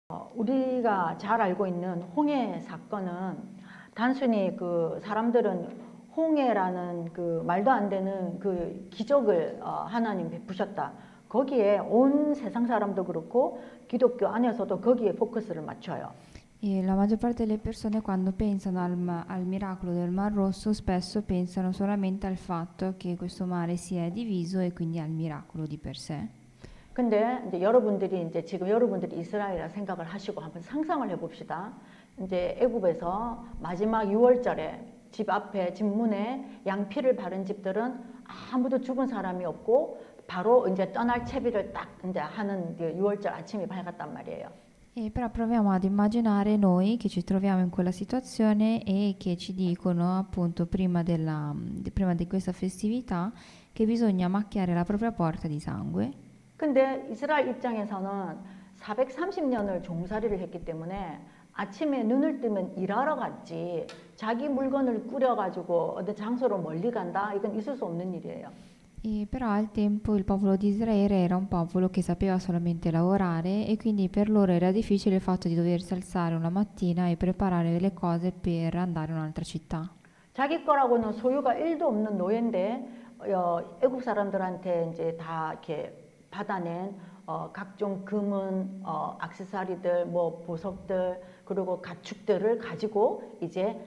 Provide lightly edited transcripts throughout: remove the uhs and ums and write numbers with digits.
우리가 잘 알고 있는 홍해 사건은 단순히 그 사람들은 홍해라는 그 말도 안 되는 그 기적을 하나님 베푸셨다. 거기에 온 세상 사람도 그렇고 기독교 안에서도 거기에 포커스를 맞춰요. E la maggior parte delle persone quando pensano al miracolo del Mar Rosso spesso pensano solamente al fatto che questo mare si è diviso e quindi al miracolo di per sé. 근데 이제 여러분들이 이제 지금 여러분들이 이스라엘이라 생각을 하시고 한번 상상을 해봅시다. 이제 애굽에서 마지막 6월절에 집 앞에 집 문에 양피를 바른 집들은 아무도 죽은 사람이 없고 바로 이제 떠날 채비를 딱 이제 하는 6월절 아침이 밝았단 말이에요. E però proviamo ad immaginare noi che ci troviamo in quella situazione e che ci dicono appunto prima di questa festività che bisogna macchiare la propria porta di sangue. 근데 이스라엘 입장에서는 430년을 종살이를 했기 때문에 아침에 눈을 뜨면 일하러 갔지 자기 물건을 꾸려가지고 어떤 장소로 멀리 간다? 이건 있을 수 없는 일이에요. E però al tempo il popolo di Israele era un popolo che sapeva solamente lavorare e quindi per loro era difficile il fatto di doversi alzare una mattina e preparare delle cose per andare in un'altra città. 자기 거라고는 소유가 1도 없는 노예인데 애국 사람들한테 이제 다 이렇게 받아낸 각종 금은 액세서리들 뭐 보석들 그리고 가축들을 가지고 이제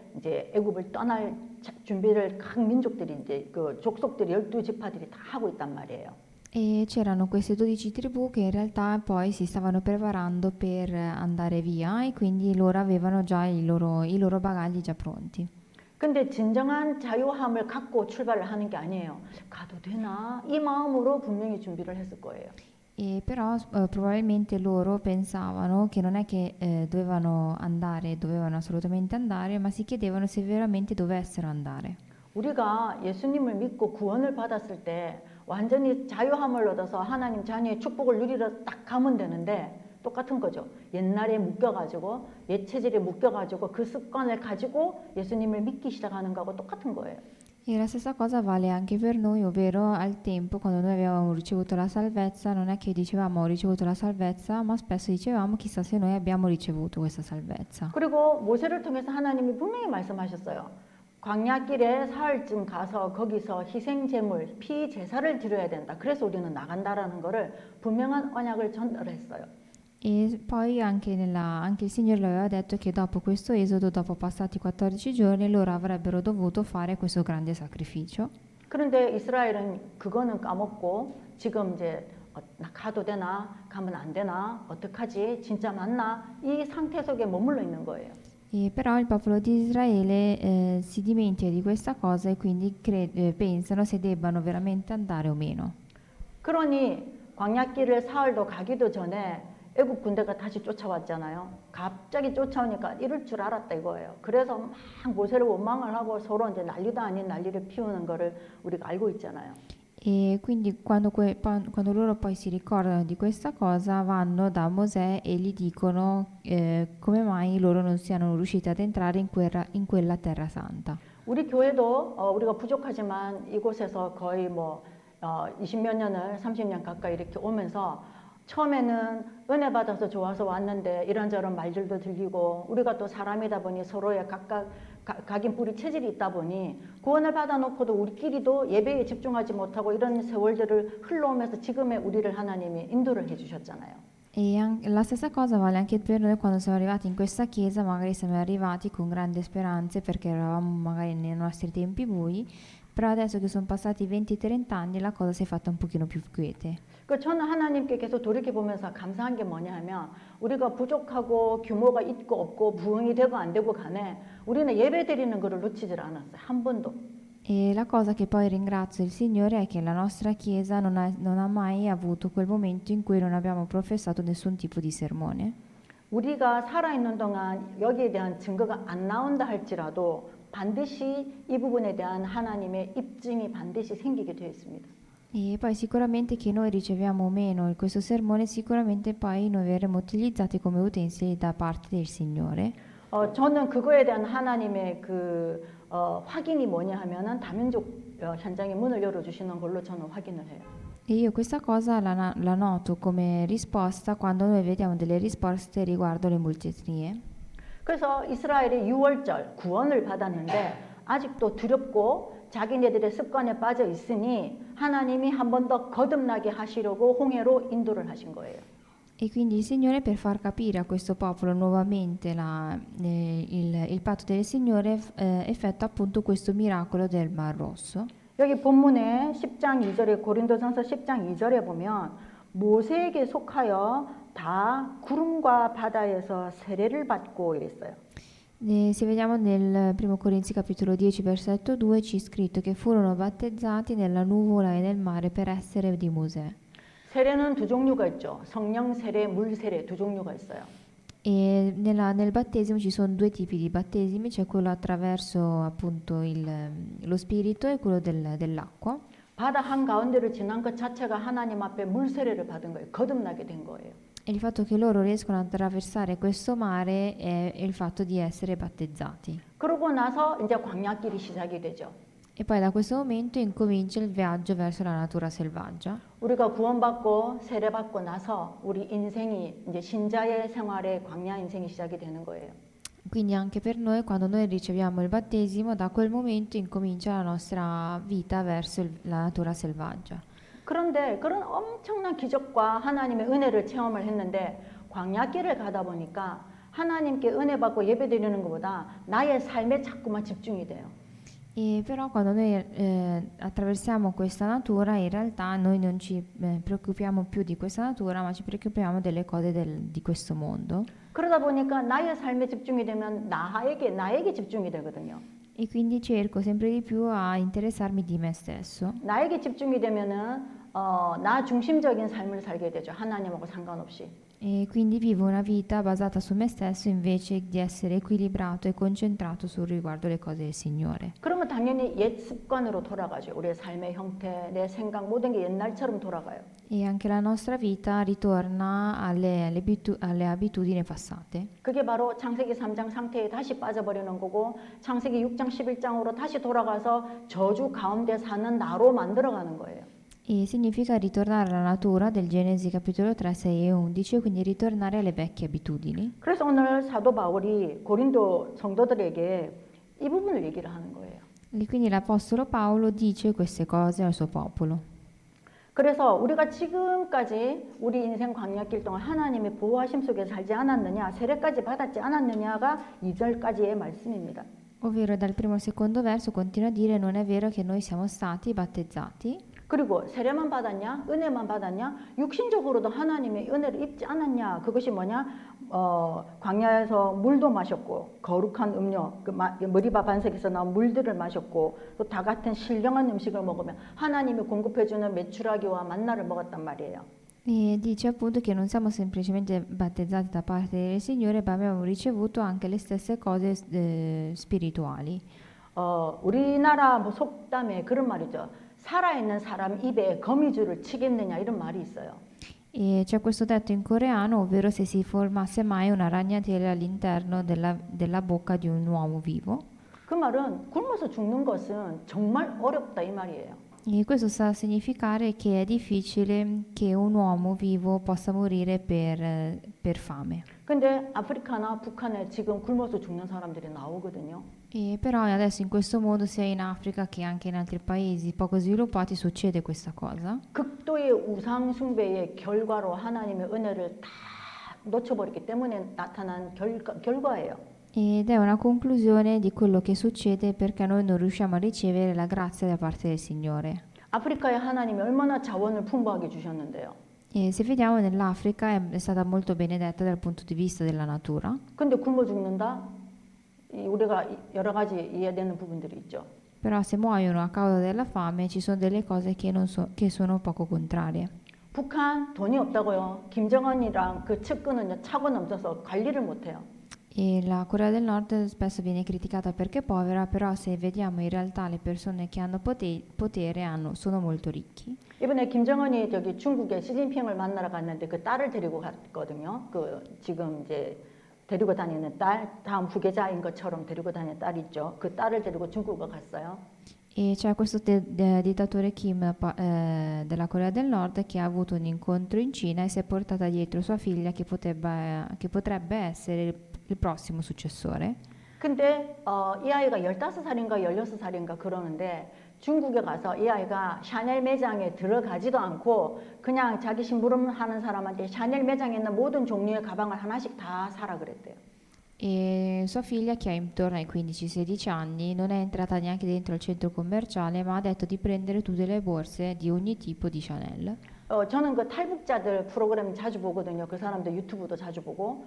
애국을 떠날 준비를 각 민족들이 이제 그 족속들이 12지파들이 다 하고 있단 말이에요. E c'erano queste 12 tribù che in realtà poi si stavano preparando per andare via e quindi loro avevano già i loro bagagli già pronti. 근데 진정한 자유함을 갖고 출발을 하는 게 아니에요. 가도 되나? 이 마음으로 분명히 준비를 했을 거예요. E però probabilmente loro pensavano che non è che dovevano assolutamente andare, ma si chiedevano se veramente dovessero andare. 우리가 예수님을 믿고 구원을 받았을 때 완전히 자유함을 얻어서 하나님 자녀의 축복을 누리러 딱 가면 되는데 똑같은 거죠. 옛날에 묶여가지고 옛 체질에 묶여가지고 그 습관을 가지고 예수님을 믿기 시작하는 거하고 똑같은 거예요. E la stessa cosa vale anche per noi, ovvero al tempo quando noi avevamo ricevuto la salvezza, non è che dicevamo ho ricevuto la salvezza, ma spesso dicevamo chissà se noi abbiamo ricevuto questa salvezza. 그리고 모세를 통해서 하나님이 분명히 말씀하셨어요. 광야길에 사흘쯤 가서 거기서 희생 제물, 피 제사를 드려야 된다. 그래서 우리는 나간다라는 거를 분명한 언약을 전달했어요. E poi anche il Signore le aveva detto che dopo questo esodo, dopo passati 14 giorni, loro avrebbero dovuto fare questo grande sacrificio. 그런데 이스라엘은 그거는 까먹고 지금 이제 가도 되나? 가면 안 되나? 어떡하지? 진짜 맞나? 이 상태 속에 머물러 있는 거예요. E però il popolo di Israele si dimentica di questa cosa e quindi pensano se debbano veramente andare o meno. 그러니 광야길을 사흘도 가기도 전에 애국 군대가 다시 쫓아왔잖아요. 갑자기 쫓아오니까 이럴 줄 알았다 이거예요. 그래서 막 모세를 원망을 하고 서로 이제 난리도 아닌 난리를 피우는 거를 우리가 알고 있잖아요. E quindi quando loro poi si ricordano di questa cosa vanno da Mosè e gli dicono come mai loro non siano riusciti ad entrare in quella terra santa. 우리 교회도 우리가 부족하지만 이곳에서 거의 뭐 20몇 년을 30년 가까이 이렇게 오면서 처음에는 은혜 받아서 좋아서 왔는데 이런저런 말들도 들리고 우리가 또 사람이다 보니 서로의 각각 각인 뿌리 체질이 있다 보니 구원을 받아놓고도 우리끼리도 예배에 집중하지 못하고 이런 세월들을 흘러오면서 지금의 우리를 하나님이 인도를 해주셨잖아요. E la stessa cosa vale anche per noi quando siamo arrivati in questa chiesa, magari siamo arrivati con grandi speranze perché eravamo magari nei nostri tempi bui, però adesso che sono passati 20-30 anni la cosa si è fatta un pochino più quiete. 저는 하나님께 계속 돌이켜보면서 감사한 게 뭐냐 하면 우리가 부족하고 규모가 있고 없고 부흥이 되고 안 되고 간에 우리는 예배 드리는 거를 놓치질 않았어요. 한 번도. E la cosa che poi ringrazio il Signore è che la nostra Chiesa non ha mai avuto quel momento in cui non abbiamo professato nessun tipo di sermone. 우리가 살아있는 동안 여기에 대한 증거가 안 나온다 할지라도 반드시 이 부분에 대한 하나님의 입증이 반드시 생기게 되어 있습니다. E poi sicuramente che noi riceviamo o meno questo sermone, sicuramente poi noi verremo utilizzati come utensili da parte del Signore. 저는 그거에 대한 하나님의 확인이 뭐냐 하면은 다민족 현장에 문을 열어주시는 걸로 저는 확인을 해요. E io questa cosa la noto come risposta quando noi vediamo delle risposte riguardo le multietnie. 그래서 이스라엘이 유월절 구원을 받았는데 아직도 두렵고 자기네들의 습관에 빠져 있으니 하나님이 한 번 더 거듭나게 하시려고 홍해로 인도를 하신 거예요. E quindi il Signore, per far capire a questo popolo nuovamente il patto del Signore, effettua appunto questo miracolo del Mar Rosso. 여기 본문에 10장 2절에 고린도전서 10장 2절에 보면 모세에게 속하여 다 구름과 바다에서 세례를 받고 이랬어요. Se vediamo nel 1 Corinzi capitolo 10 versetto 2 ci è scritto che furono battezzati nella nuvola e nel mare per essere di Mosè. 세례는 두 종류가 있죠. 성령 세례, 물 세례 두 종류가 있어요. E nel battesimo ci sono due tipi di battesimi, c'è quello attraverso appunto lo spirito e quello dell'acqua. 바다 한 가운데를 지난 것 자체가 하나님 앞에 물 세례를 받은 거예요. 거듭나게 된 거예요. E il fatto che loro riescono a attraversare questo mare è il fatto di essere battezzati. 그러고 나서 이제 광야길이 시작이 되죠. E poi da questo momento incomincia il viaggio verso la natura selvaggia. 우리가 구원받고 세례받고 나서 우리 인생이 이제 신자의 생활의 광야 인생이 시작이 되는 거예요. Quindi anche per noi, quando noi riceviamo il battesimo, da quel momento incomincia la nostra vita verso la natura selvaggia. 그런데 그런 엄청난 기적과 하나님의 은혜를 체험을 했는데 광야길을 가다 보니까 하나님께 은혜 받고 예배 드리는 것보다 나의 삶에 자꾸만 집중이 돼요. E però quando noi attraversiamo questa natura, in realtà noi non ci preoccupiamo più di questa natura, ma ci preoccupiamo delle cose di questo mondo. 그러다 보니까 나의 삶에 집중이 되면 나에게 집중이 되거든요. E quindi cerco sempre di più a interessarmi di me stesso. 나에게 집중이 되면은 나 중심적인 삶을 살게 되죠. 하나님하고 상관없이. E quindi vivo una vita basata su me stesso invece di essere equilibrato e concentrato sul riguardo le cose del Signore. 그러면 당연히 옛 습관으로 돌아가죠. 우리의 삶의 형태, 내 생각 모든 게 옛날처럼 돌아가요. E anche la nostra vita ritorna alle abitudini passate. 그게 바로 창세기 3장 상태에 다시 빠져버리는 거고 창세기 6장 11장으로 다시 돌아가서 저주 가운데 사는 나로 만들어가는 거예요. E significa ritornare alla natura del Genesi capitolo 3, 6 e 11, quindi ritornare alle vecchie abitudini. 그래서 오늘 사도 바울이 고린도 성도들에게 이 부분을 얘기를 하는 거예요. E quindi l'Apostolo Paolo dice queste cose al suo popolo. 그래서 우리가 지금까지 우리 인생 광야길 동안 하나님의 보호하심 속에 살지 않았느냐, 세례까지 받았지 않았느냐가 2절까지의 말씀입니다. Ovvero dal primo al secondo verso continua a dire non è vero che noi siamo stati battezzati. 그리고 세례만 받았냐, 은혜만 받았냐, 육신적으로도 하나님의 은혜를 입지 않았냐, 그것이 뭐냐, 광야에서 물도 마셨고 거룩한 음료, 머리바 반석에서 나온 물들을 마셨고 또 다 같은 신령한 음식을 먹으면 하나님이 공급해주는 메추라기와 만나를 먹었단 말이에요. E dice appunto che non siamo semplicemente battezzati da parte del Signore, ma abbiamo ricevuto anche le stesse cose spirituali. 우리나라 뭐 속담에 그런 말이죠. 살아있는 사람 입에 거미줄을 치겠느냐 이런 말이 있어요. E c'è questo detto in coreano, ovvero se si formasse mai una ragnatela all'interno della bocca di un uomo vivo. 그 말은 굶어서 죽는 것은 정말 어렵다 이 말이에요. E questo sta a significare che è difficile che un uomo vivo possa morire per fame. 근데 아프리카나 북한에 지금 굶어서 죽는 사람들이 나오거든요. E però adesso in questo mondo, sia in Africa che anche in altri paesi poco sviluppati, succede questa cosa. 극도의 우상 숭배의 결과로 하나님의 은혜를 다 놓쳐버렸기 때문에 나타난 결과예요. Ed è una conclusione di quello che succede perché noi non riusciamo a ricevere la grazia da parte del Signore. 아프리카에 하나님이 얼마나 자원을 풍부하게 주셨는데요. E se vediamo nell'Africa è stata molto benedetta dal punto di vista della natura. 근데 굶어 죽는다? 우리가 여러 가지 이해되는 부분들이 있죠. Però se muoiono a causa della fame ci sono delle cose che sono poco contrarie. 북한 돈이 없다고요. 김정은이랑 그 측근은 차고 넘쳐서 관리를 못해요. E la Corea del Nord spesso viene criticata perché è povera, però se vediamo in realtà le persone che hanno potere sono molto ricchi. 이번에 김정은이 저기 중국에 시진핑을 만나러 갔는데 그 딸을 데리고 갔거든요. 그 지금 이제 데리고 다니는 딸, 다음 후계자인 것처럼 데리고 다니는 딸 있죠. 그 딸을 데리고 중국을 갔어요. E c'è questo dittatore Kim della Corea del Nord che ha avuto un incontro in Cina e si è portata dietro sua figlia che potrebbe essere il prossimo successore. 근데 이 아이가 15살인가 16살인가 그러는데 중국에 가서 이 아이가 샤넬 매장에 들어가지도 않고 그냥 자기 심부름하는 사람한테 샤넬 매장에 있는 모든 종류의 가방을 하나씩 다 사라 그랬대요. E sua figlia, che ha intorno ai 15-16 anni, non è entrata neanche dentro il centro commerciale, ma ha detto di prendere tutte le borse di ogni tipo di Chanel. 저는 그 탈북자들 프로그램 자주 보거든요. 그 사람들 유튜브도 자주 보고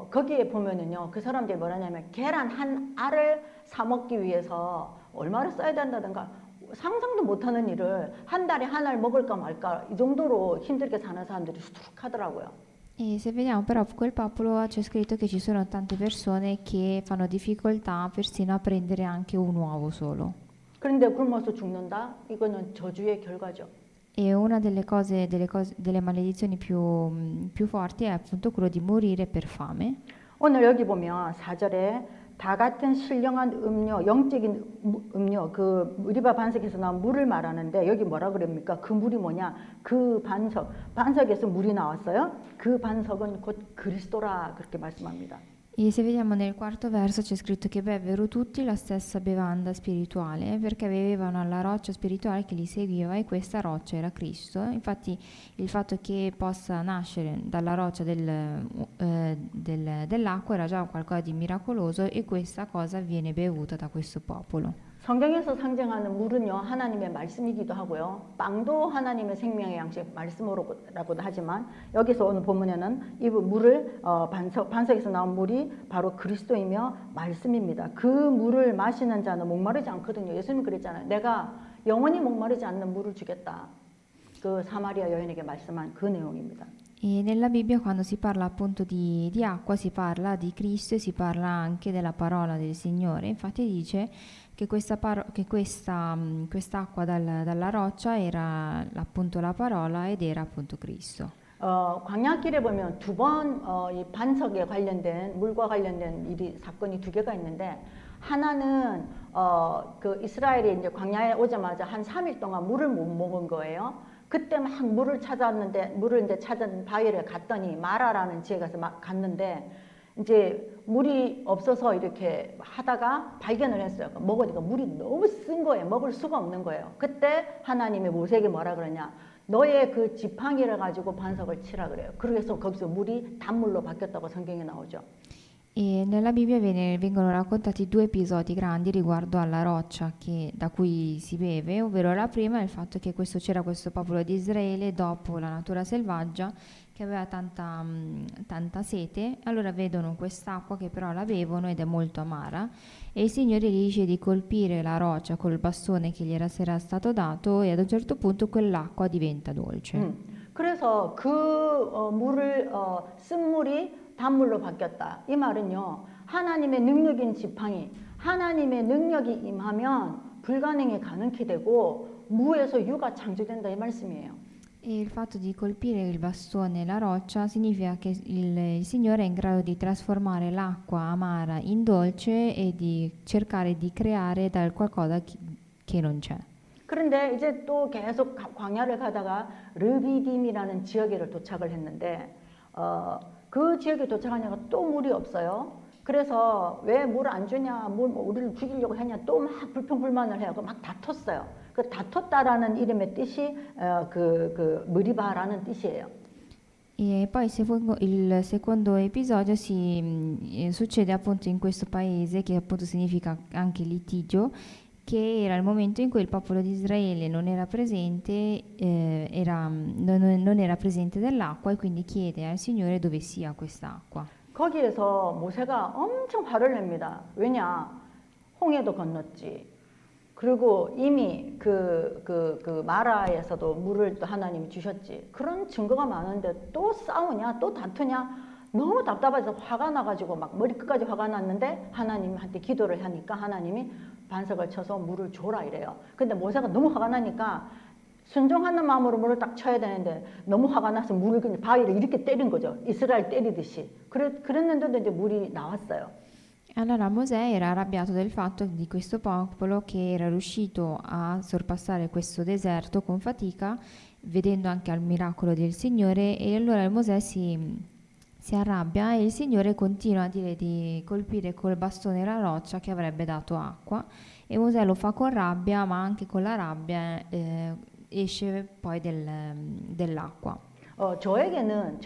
거기에 보면은요. 그 사람들이 뭐라냐면 계란 한 알을 사 먹기 위해서 얼마를 써야 된다든가 상상도 못하는 일을 한 달에 한 알 먹을까 말까 이 정도로 힘들게 사는 사람들이 수두룩하더라고요. E se vediamo però quel popolo c'è scritto che ci sono tante persone che fanno difficoltà persino a prendere anche un uovo solo. 그런데 굶어서 죽는다? 이거는 저주의 결과죠. E una delle maledizioni più forti è appunto quello di morire per fame. 오늘 여기 보면 4절에 다 같은 신령한 음료, 영적인 음료, 그 무리바 반석에서 나온 물을 말하는데 여기 뭐라 그럽니까? 그 물이 뭐냐? 그 반석에서 물이 나왔어요. 그 반석은 곧 그리스도라 그렇게 말씀합니다. E se vediamo nel quarto verso c'è scritto che bevvero tutti la stessa bevanda spirituale perché bevevano alla roccia spirituale che li seguiva e questa roccia era Cristo. Infatti il fatto che possa nascere dalla roccia dell'acqua era già qualcosa di miracoloso e questa cosa viene bevuta da questo popolo. 성경에서 상징하는 물은요 하나님의 말씀이기도 하고요 빵도 하나님의 생명의 양식 말씀으로라고도 하지만 여기서 오늘 본문에는 이 물을 반석에서 나온 물이 바로 그리스도이며 말씀입니다. 그 물을 마시는 자는 목마르지 않거든요. 예수님이 그랬잖아요. 내가 영원히 목마르지 않는 물을 주겠다. 그 사마리아 여인에게 말씀한 그 내용입니다. E nella Bibbia quando si parla appunto di acqua si parla di Cristo e si parla anche della parola del Signore. Infatti dice che quest'acqua dalla roccia era appunto la parola ed era appunto Cristo. 광야길에 보면 두 번 이 반석에 관련된 물과 관련된 사건이 두 개가 있는데 하나는 그 이스라엘이 이제 광야에 오자마자 한 3일 동안 물을 못 먹은 거예요. 그때 막 물을 이제 찾은 바위를 갔더니 마라라는 지에 가서 막 갔는데 이제 물이 없어서 이렇게 하다가 발견을 했어요. 먹으니까 물이 너무 쓴 거예요. 먹을 수가 없는 거예요. 그때 하나님이 모세에게 뭐라 그러냐? 너의 그 지팡이를 가지고 반석을 치라 그래요. 그래서 거기서 물이 단물로 바뀌었다고 성경에 나오죠. E nella Bibbia vengono raccontati due episodi grandi riguardo alla roccia da cui si beve, ovvero la prima è il fatto che c'era questo popolo di Israele dopo la natura selvaggia che aveva tanta sete, allora vedono quest'acqua che però la bevono ed è molto amara e il Signore gli dice di colpire la roccia col bastone che gli era stato dato e ad un certo punto quell'acqua diventa dolce. 그래서 그 물을 쓴 물이 단물로 바뀌었다. 이 말은요. 하나님의 능력인 지팡이, 하나님의 능력이 임하면 불가능이 가능케 되고 무에서 유가 창조된다 이 말씀이에요. E il fatto di colpire il bastone e la roccia significa che il Signore è in grado di trasformare l'acqua amara in dolce e di cercare di creare dal qualcosa che non c'è. 그런데 이제 또 계속 광야를 가다가 르비딤이라는 지역에 도착을 했는데 그 지역에 도착하니까 또 물이 없어요. 그래서 왜 물 안 주냐, 우리를 죽이려고 하냐 또 막 불평불만을 해요. 막 다퉜어요. 그 다퉜다라는 이름의 뜻이 무리바라는 뜻이에요. E poi il secondo episodio succede appunto in questo paese che appunto significa anche litigio, che era il momento in cui il popolo di Israele non era presente, non era presente dell'acqua e quindi chiede al Signore dove sia quest'acqua. 거기에서 모세가 엄청 화를 냅니다. 왜냐? 홍해도 건넜지. 그리고 이미 그 마라에서도 물을 또 하나님이 주셨지. 그런 증거가 많은데 또 싸우냐? 또 다투냐? 너무 답답해서 화가 나가지고 막 머리끝까지 화가 났는데 하나님한테 기도를 하니까 하나님이 반석을 쳐서 물을 줘라 이래요. 근데 모세가 너무 화가 나니까 순종하는 마음으로 물을 딱 쳐야 되는데 너무 화가 나서 물을 그냥 바위를 이렇게 때린 거죠. 이스라엘 때리듯이. 그랬는데도 이제 물이 나왔어요. Allora Mosè era arrabbiato del fatto di questo popolo che era riuscito a sorpassare questo deserto con fatica, vedendo anche il miracolo del Signore, e allora Mosè si arrabbia e il Signore continua a dire di colpire col bastone la roccia che avrebbe dato acqua, e Mosè lo fa con rabbia, ma anche con la rabbia esce poi dell'acqua. 저에게는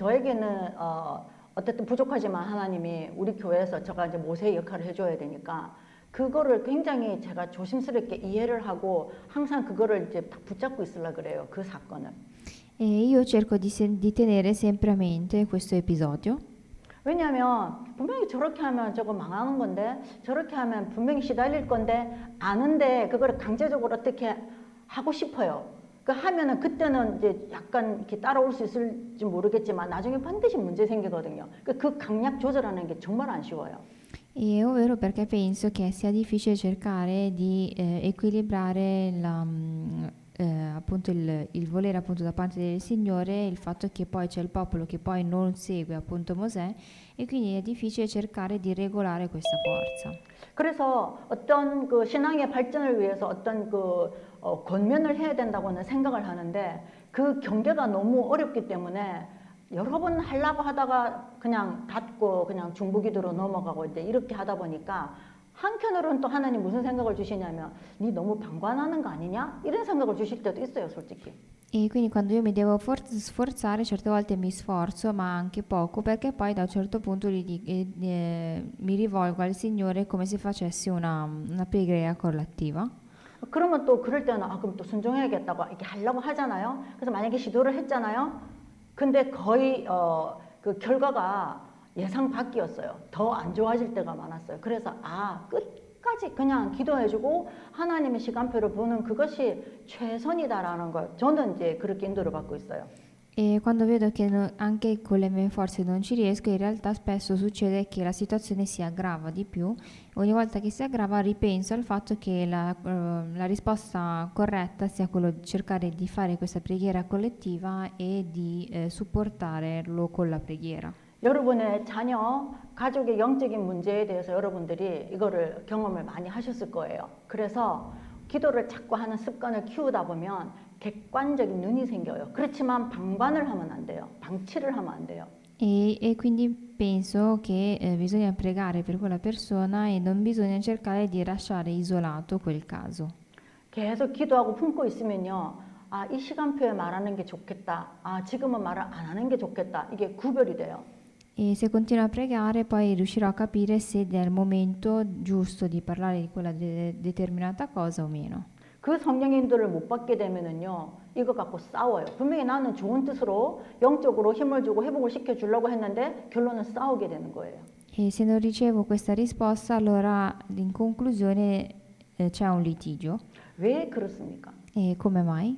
어쨌든 부족하지만 하나님이 우리 교회에서 제가 이제 모세의 역할을 해줘야 되니까 그거를 굉장히 제가 조심스럽게 이해를 하고 항상 그거를 이제 딱 붙잡고 있으려 그래요. 그 사건을. E io cerco di tenere sempre a mente questo episodio. 왜냐하면 분명히 저렇게 하면 저거 망하는 건데 저렇게 하면 분명히 시달릴 건데 아는데 그거를 강제적으로 어떻게 하고 싶어요. 그 하면은 그때는 이제 약간 이렇게 따라올 수 있을지 모르겠지만 나중에 반드시 문제 생기거든요. 그 강약 조절하는 게 정말 안 쉬워요. E ovvero perché penso che sia difficile cercare di equilibrare appunto il volere appunto da parte del Signore, il fatto che poi c'è il popolo che poi non segue appunto Mosè, e quindi è difficile cercare di regolare questa forza. 그래서 어떤 그 신앙의 발전을 위해서 어떤 권면을 해야 된다고는 생각을 하는데 그 경계가 너무 어렵기 때문에 여러 번 하려고 하다가 그냥 닫고 그냥 중부기도로 넘어가고 이제 이렇게 하다 보니까 한편으로는 또 하나님 무슨 생각을 주시냐면 니 너무 방관하는 거 아니냐? 이런 생각을 주실 때도 있어요, 솔직히. E quindi quando io mi devo sforzare, certe volte mi sforzo, ma anche poco, perché poi da un certo punto mi rivolgo al Signore come se facessi una preghiera collettiva. 그러면 또 그럴 때는 그럼 또 순종해야겠다고 이렇게 하려고 하잖아요. 그래서 만약에 시도를 했잖아요. 근데 거의 그 결과가 예상 밖이었어요. 더 안 좋아질 때가 많았어요. 그래서 끝까지 그냥 기도해주고 하나님의 시간표를 보는 그것이 최선이다라는 걸 저는 이제 그렇게 인도를 받고 있어요. E quando vedo che anche con le mie forze non ci riesco, in realtà spesso succede che la situazione si aggrava di più. Ogni volta che si aggrava ripenso al fatto che la risposta corretta sia quello di cercare di fare questa preghiera collettiva e di supportarlo con la preghiera. 여러분의 자녀, 가족의 영적인 문제에 대해서 여러분들이 이거를 경험을 많이 하셨을 거예요. 그래서 기도를 자꾸 하는 습관을 키우다 보면 객관적인 눈이 생겨요. 그렇지만 방관을 하면 안 돼요. 방치를 하면 안 돼요. E quindi penso che bisogna pregare per quella persona e non bisogna cercare di lasciare isolato quel caso. 계속 기도하고 품고 있으면요. 이 시간표에 말하는 게 좋겠다. 지금은 말을 안 하는 게 좋겠다. 이게 구별이 돼요. E se continuo a pregare poi riuscirò a capire se è il momento giusto di parlare di quella determinata cosa o meno. 그 성령의 인도를 못 받게 되면은요, 이거 갖고 싸워요. 분명히 나는 좋은 뜻으로 영적으로 힘을 주고 회복을 시켜주려고 했는데 결론은 싸우게 되는 거예요. E se non ricevo questa risposta, allora in conclusione c'è un litigio. 왜 그렇습니까? E come mai?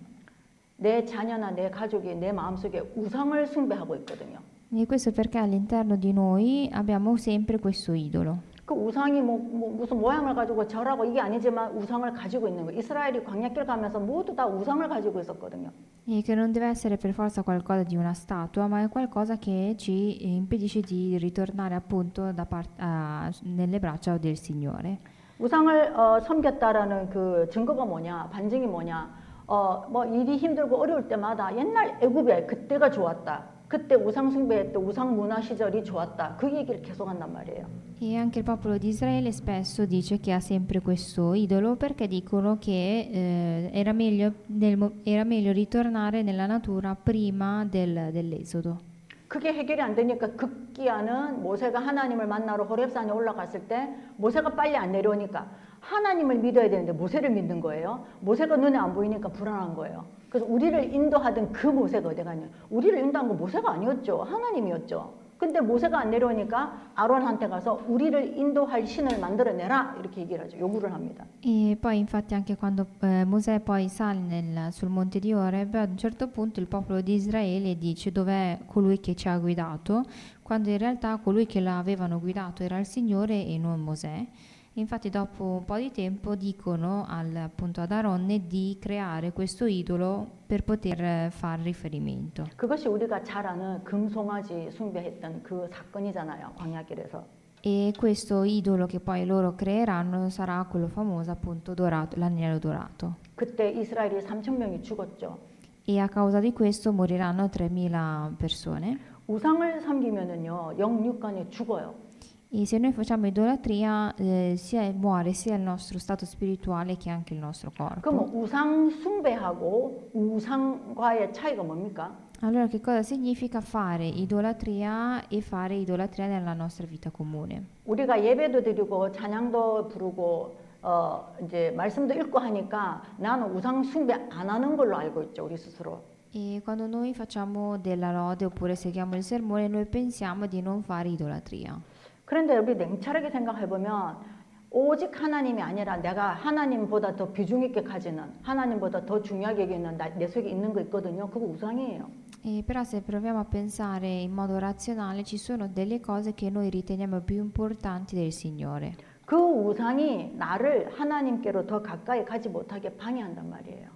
내 자녀나 내 가족이 내 마음속에 우상을 숭배하고 있거든요. E questo perché all'interno di noi abbiamo sempre questo idolo. 그 우상이 무슨 모양을 가지고 절하고 이게 아니지만 우상을 가지고 있는 거예요. 이스라엘이 광야길 가면서 모두 다 우상을 가지고 있었거든요. E che non deve essere per forza qualcosa di una statua, ma è qualcosa che ci impedisce di ritornare appunto nelle braccia del Signore. 우상을 섬겼다라는 그 증거가 뭐냐, 반증이 뭐냐, 뭐 일이 힘들고 어려울 때마다 옛날 애굽에 그때가 좋았다. 그때 우상 숭배했던 우상 문화 시절이 좋았다. 그 얘기를 계속 한단 말이에요. E anche il popolo di Israele spesso dice che ha sempre questo idolo perché dicono che era meglio ritornare nella natura prima dell'esodo. 그게 해결이 안 되니까 급기야는 모세가 하나님을 만나러 호렙산에 올라갔을 때 모세가 빨리 안 내려오니까 하나님을 믿어야 되는데 모세를 믿는 거예요. 모세가 눈에 안 보이니까 불안한 거예요. 그래서 우리를 인도하던 그 모세가 어디 갔냐? 우리를 인도한 건 모세가 아니었죠. 하나님이었죠. 근데 모세가 안 내려오니까 아론한테 가서 우리를 인도할 신을 만들어내라 이렇게 얘기를 하죠. 요구를 합니다. E poi infatti anche quando Mosè poi sale sul monte di Oreb, ad un certo punto il popolo di Israele dice dov'è colui che ci ha guidato, quando in realtà colui che l'avevano guidato era il Signore e non Mosè. Infatti dopo un po' di tempo dicono appunto ad Aronne di creare questo idolo per poter far riferimento. 그것이 우리가 잘 아는 금송아지 숭배했던 그 사건이잖아요. 광야길에서. E questo idolo che poi loro creeranno sarà quello famoso appunto dorato, l'agnello dorato. 그때 이스라엘이 3천 명이 죽었죠. E a causa di questo moriranno 3.000 persone. 우상을 섬기면은요 영육간에 죽어요. E se noi facciamo idolatria, muore sia il nostro stato spirituale che anche il nostro corpo. 그럼 우상 숭배하고 우상과의 차이가 뭡니까? Allora, che cosa significa fare idolatria e fare idolatria nella nostra vita comune? 우리가 예배도 드리고 찬양도 부르고 이제 말씀도 읽고 하니까 나는 우상 숭배 안 하는 걸로 알고 있죠, 우리 스스로. E quando noi facciamo della lode oppure seguiamo il sermone, noi pensiamo di non fare idolatria. 그런데 우리 냉철하게 생각해 보면 오직 하나님이 아니라 내가 하나님보다 더 비중 있게 가지는 하나님보다 더 중요하게 여기는 내 속에 있는 거 있거든요. 그거 우상이에요. Però se proviamo a pensare in modo razionale, ci sono delle cose che noi riteniamo più importanti del Signore. 그 우상이 나를 하나님께로 더 가까이 가지 못하게 방해한단 말이에요.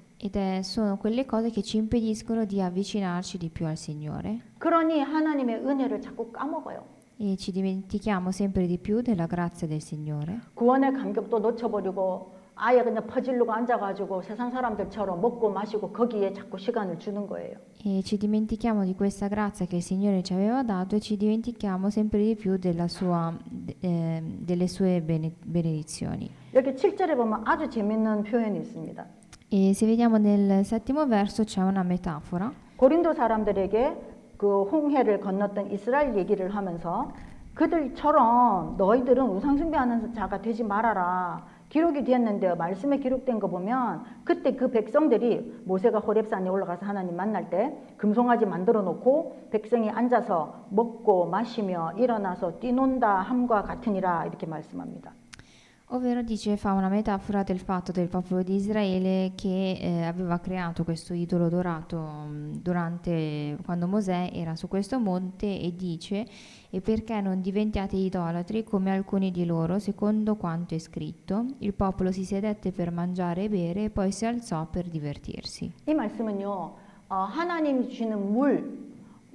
Sono quelle cose che ci impediscono di avvicinarci di più al Signore. 그러니 하나님의 은혜를 자꾸 까먹어요. E ci dimentichiamo sempre di più della grazia del Signore. 구원의 감격도 놓쳐버리고 아예 그냥 퍼질르고 앉아가지고 세상 사람들처럼 먹고 마시고 거기에 자꾸 시간을 주는 거예요. E ci dimentichiamo di questa grazia che il Signore ci aveva dato e ci dimentichiamo sempre di più delle sue benedizioni. 여기 7절에 보면 아주 재밌는 표현이 있습니다. E se vediamo nel 7° verso c'è una metafora. 고린도 사람들에게 그 홍해를 건넜던 이스라엘 얘기를 하면서 그들처럼 너희들은 우상 숭배하는 자가 되지 말아라. 기록이 되었는데 말씀에 기록된 거 보면 그때 그 백성들이 모세가 호렙산에 올라가서 하나님 만날 때 금송아지 만들어 놓고 백성이 앉아서 먹고 마시며 일어나서 뛰논다 함과 같으니라 이렇게 말씀합니다. Ovvero dice, fa una metafora del fatto del popolo di Israele che aveva creato questo idolo dorato quando Mosè era su questo monte e dice, e perché non diventiate idolatri come alcuni di loro, secondo quanto è scritto, il popolo si sedette per mangiare e bere e poi si alzò per divertirsi. 이 말씀은요, 하나님이 주시는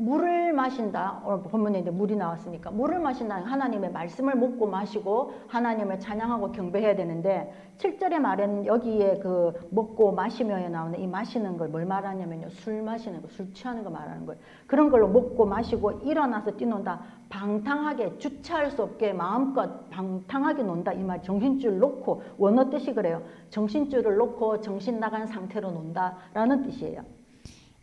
물을 마신다. 오늘 본문에 이제 물이 나왔으니까 물을 마신다. 하나님의 말씀을 먹고 마시고 하나님을 찬양하고 경배해야 되는데 7절의 말에는 여기에 그 먹고 마시며에 나오는 이 마시는 걸 뭘 말하냐면요. 술 마시는 거, 술 취하는 거 말하는 거예요. 그런 걸로 먹고 마시고 일어나서 뛰논다. 방탕하게 주체할 수 없게 마음껏 방탕하게 논다. 이 말 정신줄 놓고 원어 뜻이 그래요. 정신줄을 놓고 정신 나간 상태로 논다라는 뜻이에요.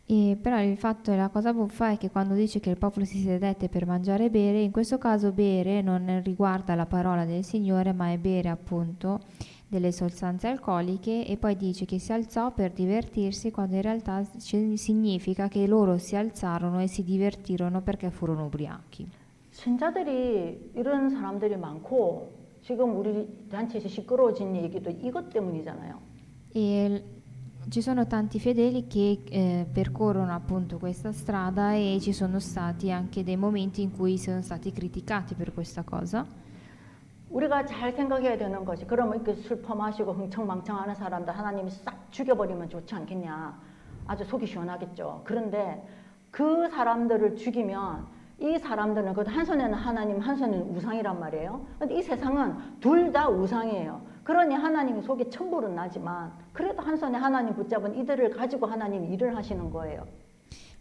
E però il fatto e la cosa buffa è che quando dice che il popolo si sedette per mangiare e bere, in questo caso bere non riguarda la parola del Signore, ma è bere appunto delle sostanze alcoliche, e poi dice che si alzò per divertirsi, quando in realtà significa che loro si alzarono e si divertirono perché furono ubriachi. 신자들이 이런 사람들이 많고 지금 우리 단체에서 시끄러워진 얘기도 이것 때문이잖아요. E ci sono tanti fedeli che percorrono appunto questa strada, e ci sono stati anche dei momenti in cui sono stati criticati per questa cosa. 우리가 잘 생각해야 되는 것이 그러면 이렇게 술 퍼마시고 흥청망청하는 사람들 하나님이 싹 죽여버리면 좋지 않겠냐. 아주 속이 시원하겠죠. 그런데 그 사람들을 죽이면 이 사람들은 그 한 손에는 하나님, 한 손에는 우상이란 말이에요. 근데 이 세상은 둘 다 우상이에요. 그러니 하나님이 속에 천불은 나지만 그래도 한 손에 하나님 붙잡은 이들을 가지고 하나님이 일을 하시는 거예요.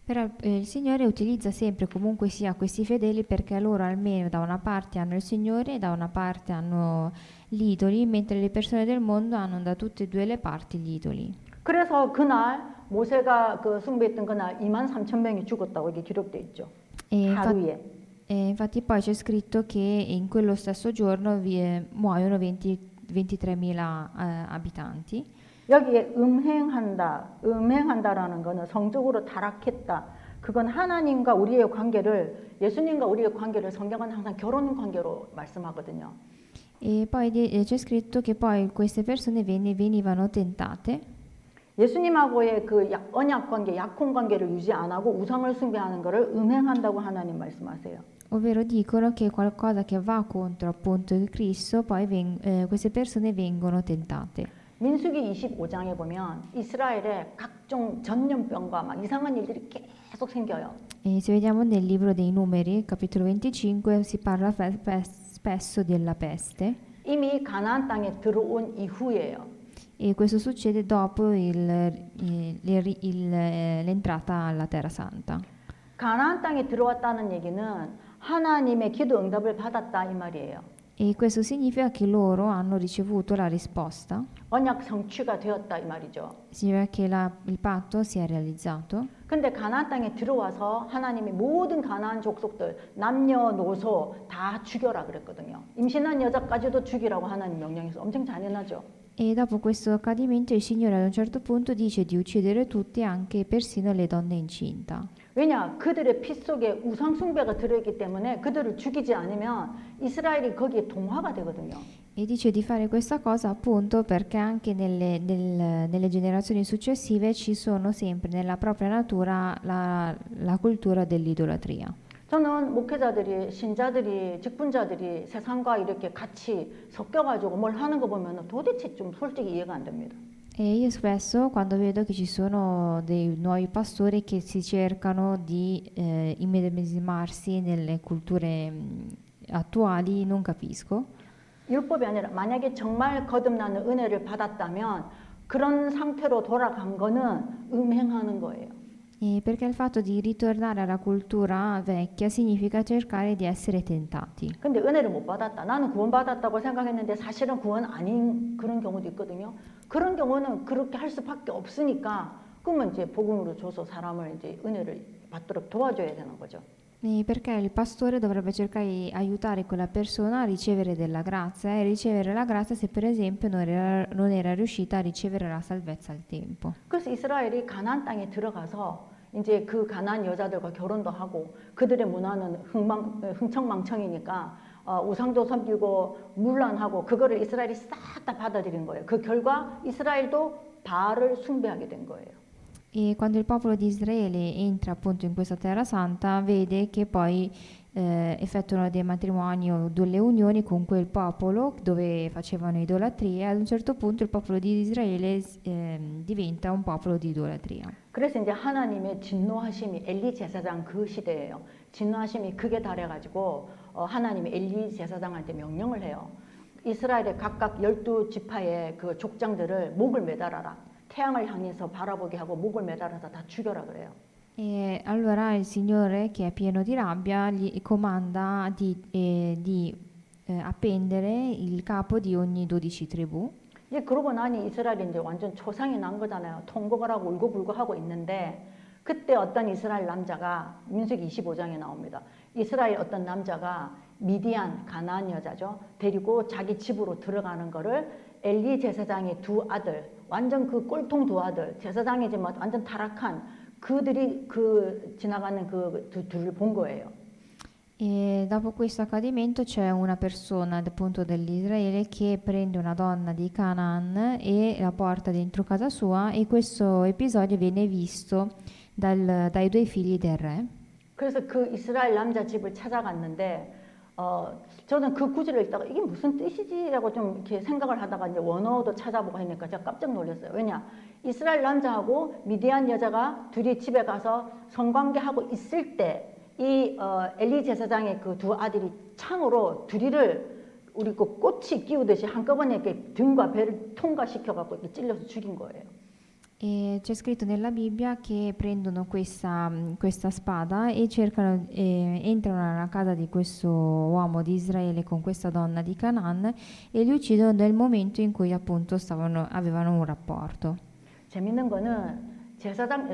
Però il Signore utilizza sempre comunque sia questi fedeli, perché loro almeno da una parte hanno il Signore e da una parte hanno gli idoli, mentre le persone del mondo hanno da tutte e due le parti gli idoli. 그래서 그날 모세가 그 숭배했던 그날 23,000명이 죽었다고 이게 기록돼 있죠. 하루에. Infatti poi c'è scritto che in quello stesso giorno muoiono 23.000 abitanti. 여기에 음행한다라는 거는 성적으로 타락했다. 그건 하나님과 우리의 관계를, 예수님과 우리의 관계를 성경은 항상 결혼 관계로 말씀하거든요. E poi c'è scritto che poi queste persone venivano tentate. 예수님하고의 그 언약 관계, 약혼 관계를 유지 안 하고 우상을 숭배하는 것을 음행한다고 하나님 말씀하세요. Ovvero dicono che qualcosa che va contro appunto il Cristo, poi queste persone vengono tentate. 민수기 25장에 보면 이스라엘에 각종 전염병과 막 이상한 일들이 계속 생겨요. E se vediamo nel libro dei Numeri, capitolo 25, si parla spesso della peste 이미 가나안 땅에 들어온 이후예요. e questo succede dopo l'entrata alla Terra Santa. 가나안 땅에 들어왔다는 얘기는 하나님의 기도 응답을 받았다 이 말이에요. E questo significa che loro hanno ricevuto la risposta, 언약 성취가 되었다 이 말이죠. significa che il patto si è realizzato. 근데 가나안 땅에 들어와서 하나님이 모든 가나안 족속들 남녀노소 다 죽여라 그랬거든요. 임신한 여자까지도 죽이라고 하나님 명령해서 엄청 잔인하죠. E dopo questo accadimento il Signore ad un certo punto dice di uccidere tutti, anche persino le donne incinta. 왜냐? 그들의 피 속에 우상 숭배가 들어있기 때문에 그들을 죽이지 않으면 이스라엘이 거기에 동화가 되거든요. E dice di fare questa cosa appunto perché anche nelle generazioni successive ci sono sempre nella propria natura la cultura dell'idolatria. 저는 목회자들이, 신자들이, 직분자들이 세상과 이렇게 같이 섞여가지고 뭘 하는 거 보면 도대체 좀 솔직히 이해가 안 됩니다. E io spesso quando vedo che ci sono dei nuovi pastori che si cercano di immedesimarsi nelle culture attuali, non capisco. 율법이 아니라 만약에 정말 거듭나는 은혜를 받았다면 그런 상태로 돌아간 거는 음행하는 거예요. E perché il fatto di ritornare alla cultura vecchia significa cercare di essere tentati. 근데 은혜를 못 받았다. 나는 구원받았다고 생각했는데 사실은 구원 아닌 그런 경우도 있거든요. 그런 경우는 그렇게 할 수밖에 없으니까 그러면 이제 복음으로 줘서 사람을 이제 은혜를 받도록 도와줘야 되는 거죠. E perché il pastore dovrebbe cercare di aiutare quella persona a ricevere della grazia e ricevere la grazia se per esempio non era riuscita a ricevere la salvezza al tempo. 그래서 이스라엘이 가나안 땅에 들어가서 이제 그 가나안 여자들과 결혼도 하고 그들의 문화는 흥청망청이니까 우상도 섬기고 문란하고 그거를 이스라엘이 싹 다 받아들인 거예요. 그 결과 이스라엘도 바알을 숭배하게 된 거예요. E quando il popolo di Israele entra appunto in questa terra santa, vede che poi effettuano dei matrimoni o delle unioni con quel popolo dove facevano idolatria. Ad un certo punto il popolo di Israele diventa un popolo di idolatria. 그래서 이제 하나님의 진노하심이 엘리 제사장 그 시대예요. 진노하심이 극에 달해가지고 하나님이 엘리 제사장한테 명령을 해요. 이스라엘의 각각 12지파의 그 족장들을 목을 매달아라. 태양을 향해서 바라보게 하고 목을 매달아서 다 죽여라 그래요. E allora il Signore, che è pieno di rabbia, gli comanda di appendere il capo di ogni 12 tribù. 이제 그러고 나니 이스라엘이 이제 완전 초상이 난 거잖아요. 통곡을 하고 울고불고 하고 있는데 그때 어떤 이스라엘 남자가 민수기 25장에 나옵니다. 이스라엘 어떤 남자가 미디안 가나안 여자죠. 데리고 자기 집으로 들어가는 거를 엘리 제사장의 두 아들, 완전 그 꼴통 두 아들, 제사장이지만 완전 타락한 그들이 그 지나가는 그 둘을 본 거예요. E dopo questo accadimento c'è una persona appunto dell'Israele che prende una donna di Canaan e la porta dentro casa sua, e questo episodio viene visto dai due figli del re. 그래서 그 이스라엘 남자 집을 찾아갔는데 저는 그 구절을 읽다가 이게 무슨 뜻이지라고 좀 이렇게 생각을 하다가 이제 원어도 찾아보고 하니까 제가 깜짝 놀랐어요. 왜냐? 이스라엘 남자하고 미디안 여자가 둘이 집에 가서 성관계하고 있을 때 이 엘리 제사장의 그 두 아들이 창으로 둘이를 우리 그 꼬치 끼우듯이 한꺼번에 이렇게 등과 배를 통과시켜 갖고 이렇게 찔러서 죽인 거예요. E c'è scritto nella Bibbia che prendono questa spada e entrano nella casa di questo uomo di Israele con questa donna di Canaan e li uccidono nel momento in cui appunto avevano un rapporto. 재밌는 거는 제사장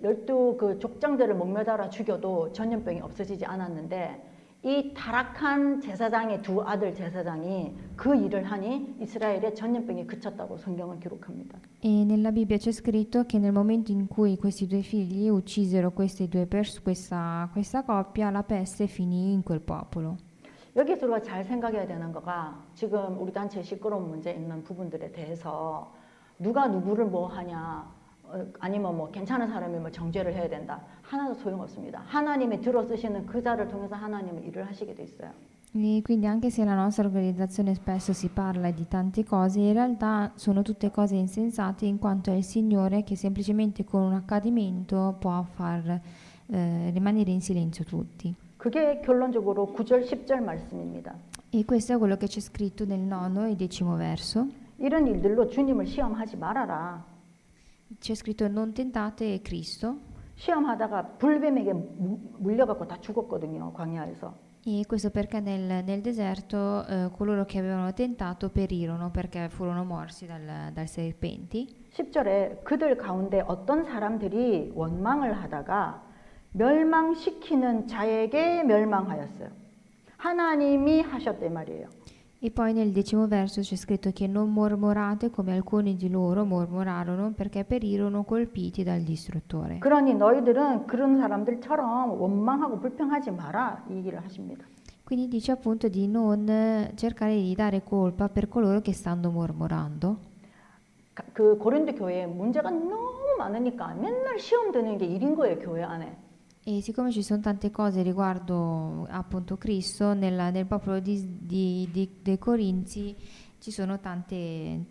12그 족장들을 목매달아 죽여도 전염병이 없어지지 않았는데 이 타락한 제사장의 두 아들 제사장이 그 일을 하니 이스라엘의 전염병이 그쳤다고 성경은 기록합니다. E nella Bibbia c'è scritto che nel momento in cui questi due figli uccisero questa coppia, la peste finì in quel popolo. 여기서 우리가 잘 생각해야 되는 거가 지금 우리 단체 시끄러운 문제 있는 부분들에 대해서 누가 누구를 뭐 하냐 아니면 뭐 괜찮은 사람이 뭐 정죄를 해야 된다. 하나도 소용없습니다. 하나님이 들어 쓰시는 그 자를 통해서 하나님은 일을 하시게 돼 있어요. E quindi anche se la nostra organizzazione spesso si parla di tante cose, in realtà sono tutte cose insensate, in quanto è il Signore che semplicemente con un accadimento può far rimanere in silenzio tutti. 그게 결론적으로 9절 10절 말씀입니다. E questo è quello che c'è scritto nel 9 e 10° verso. 이런 일들로 주님을 시험하지 말아라. C'è scritto non tentate Cristo. 시험하다가 불뱀에게 물려갖고 다 죽었거든요, 광야에서. E questo perché nel deserto coloro che avevano tentato perirono perché furono morsi dal serpenti. 10절에 그들 가운데 어떤 사람들이 원망을 하다가 멸망시키는 자에게 멸망하였어요. 하나님이 하셨대 말이에요. E poi nel 10° verso c'è scritto che non mormorate come alcuni di loro mormorarono perché perirono colpiti dal distruttore. 그러니 너희들은 그런 사람들처럼 원망하고 불평하지 마라 이 얘기를 하십니다. Quindi dice appunto di non cercare di dare colpa per coloro che stanno mormorando. 그 고린도 교회에 문제가 너무 많으니까 맨날 시험 드는 게 일인 거예요, 교회 안에. E siccome ci sono tante cose riguardo appunto Cristo, nel popolo dei Corinzi ci sono tante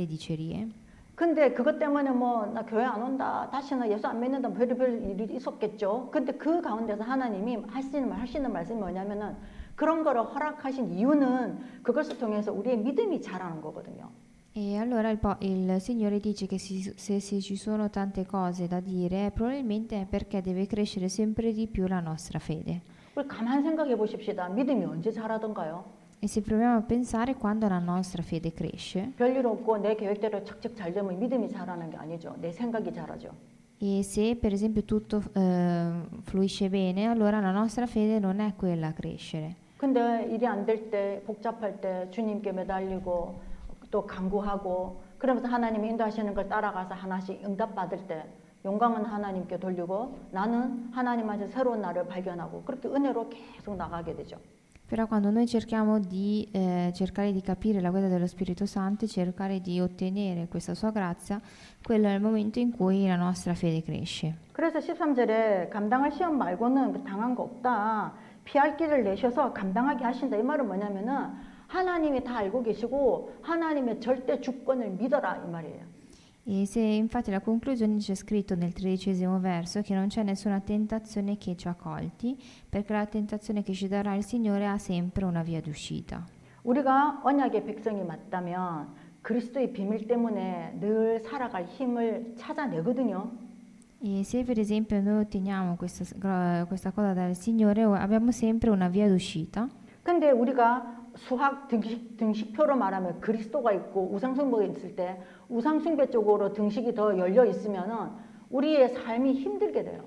dicerie. 근데 그것 때문에 뭐 나 교회 안 온다, 다시는 예수 안 믿는다, 별의별 일이 있었겠죠. 근데 그 가운데서 하나님이 하시는 말씀이 뭐냐면은 그런 거를 허락하신 이유는 그것을 통해서 우리의 믿음이 자라는 거거든요. E allora il Signore dice che se ci sono tante cose da dire, probabilmente è perché deve crescere sempre di più la nostra fede. 우리 가만 생각해 보십시다. 믿음이 언제 자라던가요? E se proviamo a pensare quando la nostra fede cresce, 별일 없고 내 계획대로 착착 잘 되면 믿음이 자라는 게 아니죠. 내 생각이 자라죠. e se per esempio tutto fluisce bene, allora la nostra fede non è quella a crescere. 근데 일이 안 될 때, 복잡할 때 주님께 매달리고 또 간구하고 그러면서 하나님이 인도하시는 걸 따라가서 하나씩 응답받을 때 영광은 하나님께 돌리고 나는 하나님한테 새로운 나를 발견하고 그렇게 은혜로 계속 나가게 되죠. Però quando noi cerchiamo di cercare di capire la guida dello Spirito Santo e cercare di ottenere questa sua grazia, quello è il momento in cui la nostra fede cresce. 그래서 13절에 감당할 시험 말고는 당한 거 없다. 피할 길을 내셔서 감당하게 하신다. 이 말은 뭐냐면은 하나님이 다 알고 계시고 하나님의 절대 주권을 믿어라 이 말이에요. E se infatti la conclusione c'è scritto nel 13° verso che non c'è nessuna tentazione che ci ha colti, perché la tentazione che ci darà il Signore ha sempre una via d'uscita. 우리가 언약의 백성이 맞다면 그리스도의 비밀 때문에 늘 살아갈 힘을 찾아내거든요. E se per esempio noi otteniamo questa cosa dal Signore, abbiamo sempre una via d'uscita. 근데 우리가 수학 등식표로 말하면 그리스도가 있고 우상숭배가 있을 때 우상숭배 쪽으로 등식이 더 열려 있으면은 우리의 삶이 힘들게 돼요.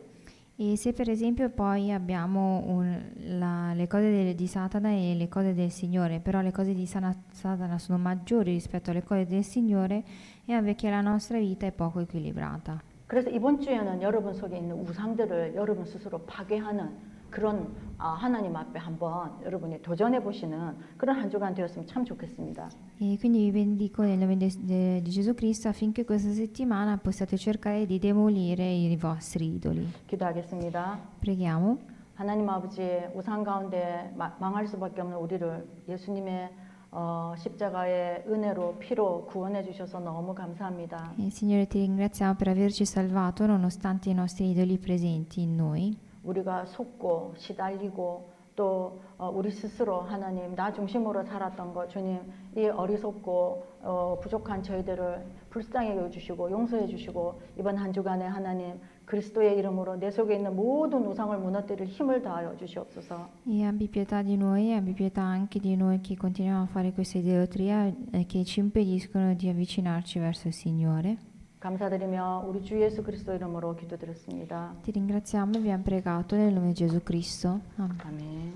E se per esempio poi abbiamo le cose di Satana e le cose del Signore, però le cose di Satana sono maggiori rispetto alle cose del Signore, è ovvio che la nostra vita è poco equilibrata. 그래서 이번 주에는 여러분 속에 있는 우상들을 여러분 스스로 파괴하는 그런 하나님 앞에 한번 여러분이 도전해 보시는 그런 한 주간 되었으면 참 좋겠습니다. E quindi vi bendico nel nome di Gesù Cristo affinché questa settimana possiate cercare di demolire i vostri idoli. 기도하겠습니다. Preghiamo. 하나님 아버지 우상 가운데 망할 수밖에 없는 우리를 예수님의 십자가의 은혜로 피로 구원해 주셔서 너무 감사합니다. Signore, ti ringraziamo per averci salvato nonostante i nostri idoli presenti in noi. 우리가 속고 시달리고 또 우리 스스로 하나님 나 중심으로 살았던 것 주님 이 어리석고 부족한 저희들을 불쌍히 여겨주시고 용서해 주시고 이번 한 주간에 하나님 그리스도의 이름으로 내 속에 있는 모든 우상을 무너뜨릴 힘을 다하여 주시옵소서. E abbi pietà di noi e abbi pietà anche di noi che continuiamo a fare questa idolatria che ci impediscono di avvicinarci verso il Signore. 감사드리며 우리 주 예수 그리스도 이름으로 기도드렸습니다. Ti ringraziamo e abbiamo pregato nel nome di Gesù Cristo. Amen. 아멘.